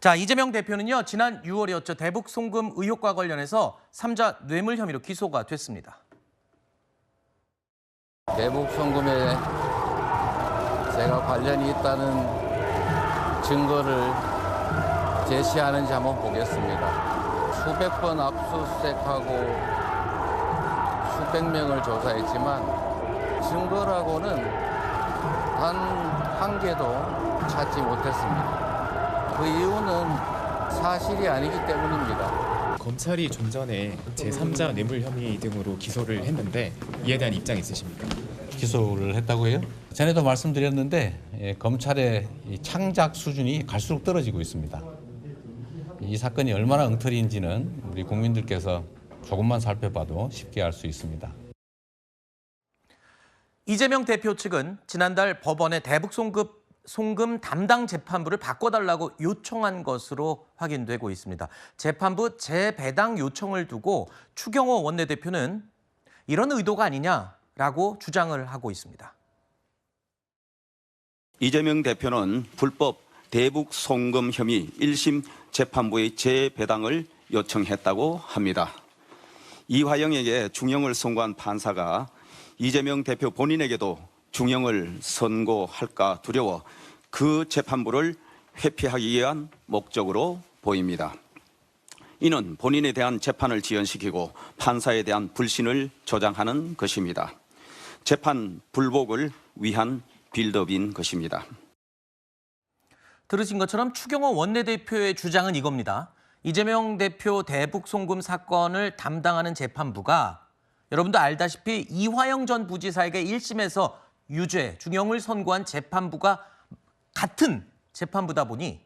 자, 이재명 대표는요, 지난 6월이었죠. 대북 송금 의혹과 관련해서 삼자 뇌물 혐의로 기소가 됐습니다. 대북 송금에 제가 관련이 있다는 증거를 제시하는지 한번 보겠습니다. 수백 번 압수수색하고 수백 명을 조사했지만 증거라고는 단 한 개도 찾지 못했습니다. 그 이유는 사실이 아니기 때문입니다. 검찰이 좀 전에 제3자 뇌물 혐의 등으로 기소를 했는데 이에 대한 입장 있으십니까? 기소를 했다고 해요? 전에도 말씀드렸는데 검찰의 이 창작 수준이 갈수록 떨어지고 있습니다. 이 사건이 얼마나 엉터리인지는 우리 국민들께서 조금만 살펴봐도 쉽게 알 수 있습니다. 이재명 대표 측은 지난달 법원에 대북 송금 담당 재판부를 바꿔달라고 요청한 것으로 확인되고 있습니다. 재판부 재배당 요청을 두고 추경호 원내대표는 이런 의도가 아니냐라고 주장을 하고 있습니다. 이재명 대표는 불법 대북 송금 혐의 1심 재판부의 재배당을 요청했다고 합니다. 이화영에게 중형을 선고한 판사가 이재명 대표 본인에게도 중형을 선고할까 두려워 그 재판부를 회피하기 위한 목적으로 보입니다. 이는 본인에 대한 재판을 지연시키고 판사에 대한 불신을 조장하는 것입니다. 재판 불복을 위한 빌드업인 것입니다. 들으신 것처럼 추경호 원내대표의 주장은 이겁니다. 이재명 대표 대북 송금 사건을 담당하는 재판부가 여러분도 알다시피 이화영 전 부지사에게 1심에서 유죄, 중형을 선고한 재판부가 같은 재판부다 보니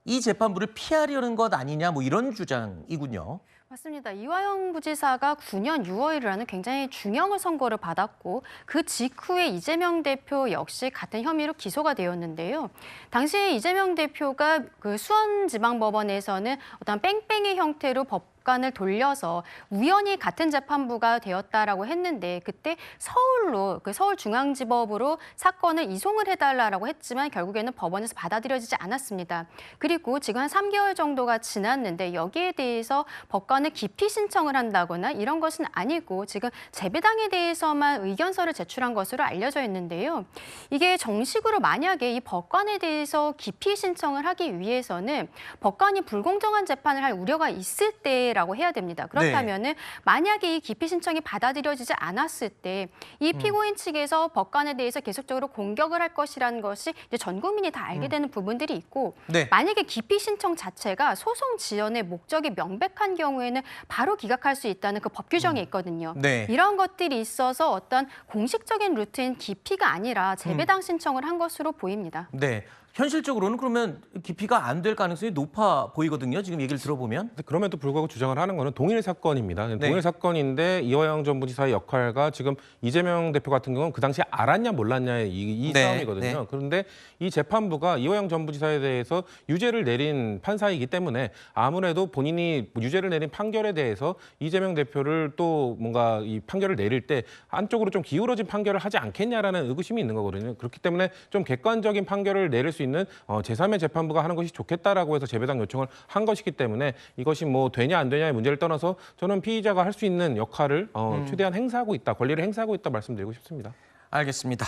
이 재판부를 피하려는 것 아니냐, 뭐 이런 주장이군요. 맞습니다. 이화영 부지사가 9년 6월이라는 굉장히 중형을 선고를 받았고 그 직후에 이재명 대표 역시 같은 혐의로 기소가 되었는데요. 당시에 이재명 대표가 그 수원지방법원에서는 어떤 뺑뺑이 형태로 법관을 돌려서 우연히 같은 재판부가 되었다라고 했는데 그때 서울로 서울중앙지법으로 사건을 이송을 해달라고 했지만 결국에는 법원에서 받아들여지지 않았습니다. 그리고 지금 한 3개월 정도가 지났는데 여기에 대해서 법관을 기피 신청을 한다거나 이런 것은 아니고 지금 재배당에 대해서만 의견서를 제출한 것으로 알려져 있는데요. 이게 정식으로 만약에 이 법관에 대해서 기피 신청을 하기 위해서는 법관이 불공정한 재판을 할 우려가 있을 때라고 해야 됩니다. 그렇다면은 만약에 이 기피 신청이 받아들여지지 않았을 때 이 피고인 측에서 법관에 대해서 계속적으로 공격을 할 것이라는 것이 이제 전 국민이 다 알게 되는 부분들이 있고 만약에 기피 신청 자체가 소송 지연의 목적이 명백한 경우에는 바로 기각할 수 있다는 그 법 규정이 있거든요. 이런 것들이 있어서 어떤 공식적인 루트인 기피가 아니라 재배당 신청을 한 것으로 보입니다. 네. 현실적으로는 그러면 기피가 안 될 가능성이 높아 보이거든요. 지금 얘기를 들어보면. 그럼에도 불구하고 주장을 하는 것은 동일 사건입니다. 동일 사건인데 이화영 전 부지사의 역할과 지금 이재명 대표 같은 경우는 그 당시에 알았냐 몰랐냐의 이 싸움이거든요. 그런데 이 재판부가 이화영 전 부지사에 대해서 유죄를 내린 판사이기 때문에 아무래도 본인이 유죄를 내린 판결에 대해서 이재명 대표를 또 뭔가 이 판결을 내릴 때 한쪽으로 좀 기울어진 판결을 하지 않겠냐라는 의구심이 있는 거거든요. 그렇기 때문에 좀 객관적인 판결을 내릴 수 있는 제3의 재판부가 하는 것이 좋겠다라고 해서 재배당 요청을 한 것이기 때문에 이것이 뭐 되냐 안 되냐의 문제를 떠나서 저는 피의자가 할 수 있는 역할을 최대한 행사하고 있다, 권리를 행사하고 있다 말씀드리고 싶습니다. 알겠습니다.